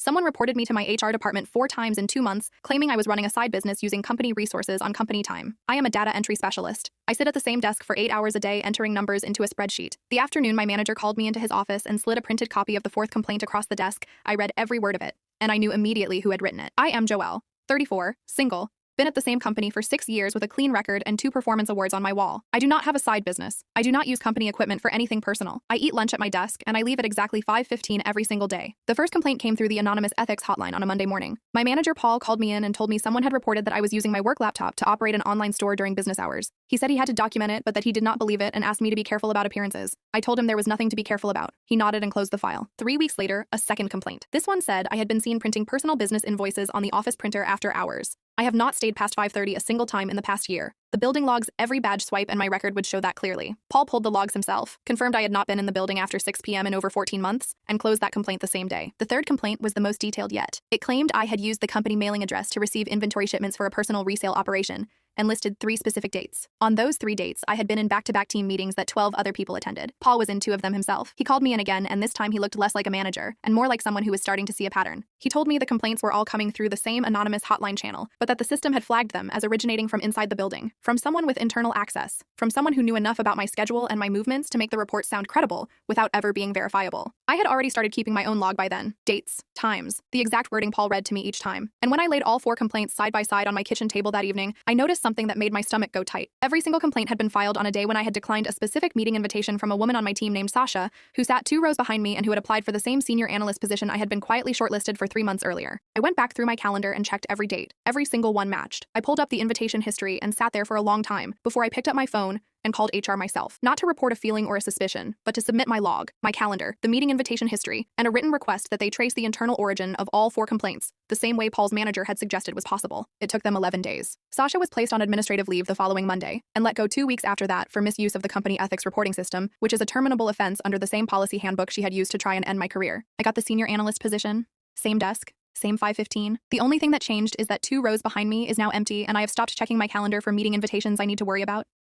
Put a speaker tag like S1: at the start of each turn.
S1: Someone reported me to my HR department 4 times in 2 months, claiming I was running a side business using company resources on company time. I am a data entry specialist. I sit at the same desk for 8 hours a day entering numbers into a spreadsheet. The afternoon, my manager called me into his office and slid a printed copy of the 4th complaint across the desk. I read every word of it, and I knew immediately who had written it. I am Joelle, 34, single. Been at the same company for 6 years with a clean record and 2 performance awards on my wall. I do not have a side business. I do not use company equipment for anything personal. I eat lunch at my desk, and I leave at exactly 5:15 every single day. The first complaint came through the anonymous ethics hotline on a Monday morning. My manager, Paul, called me in and told me someone had reported that I was using my work laptop to operate an online store during business hours. He said he had to document it, but that he did not believe it and asked me to be careful about appearances. I told him there was nothing to be careful about. He nodded and closed the file. 3 weeks later, a second complaint. This one said I had been seen printing personal business invoices on the office printer after hours. I have not stayed past 5:30 a single time in the past year. The building logs every badge swipe, and my record would show that clearly. Paul pulled the logs himself, confirmed I had not been in the building after 6 p.m. in over 14 months, and closed that complaint the same day. The third complaint was the most detailed yet. It claimed I had used the company mailing address to receive inventory shipments for a personal resale operation, and listed 3 specific dates. On those 3 dates, I had been in back-to-back team meetings that 12 other people attended. Paul was in 2 of them himself. He called me in again, and this time he looked less like a manager, and more like someone who was starting to see a pattern. He told me the complaints were all coming through the same anonymous hotline channel, but that the system had flagged them as originating from inside the building, from someone with internal access, from someone who knew enough about my schedule and my movements to make the report sound credible without ever being verifiable. I had already started keeping my own log by then. Dates, times, the exact wording Paul read to me each time. And when I laid all 4 complaints side by side on my kitchen table that evening, I noticed something that made my stomach go tight. Every single complaint had been filed on a day when I had declined a specific meeting invitation from a woman on my team named Sasha, who sat 2 rows behind me and who had applied for the same senior analyst position I had been quietly shortlisted for 3 months earlier. I went back through my calendar and checked every date. Every single one matched. I pulled up the invitation history and sat there for a long time before I picked up my phone and called HR myself, not to report a feeling or a suspicion, but to submit my log, my calendar, the meeting invitation history, and a written request that they trace the internal origin of all 4 complaints, the same way Paul's manager had suggested was possible. It took them 11 days. Sasha was placed on administrative leave the following Monday, and let go 2 weeks after that for misuse of the company ethics reporting system, which is a terminable offense under the same policy handbook she had used to try and end my career. I got the senior analyst position, same desk, same 5:15. The only thing that changed is that 2 rows behind me is now empty, and I have stopped checking my calendar for meeting invitations I need to worry about.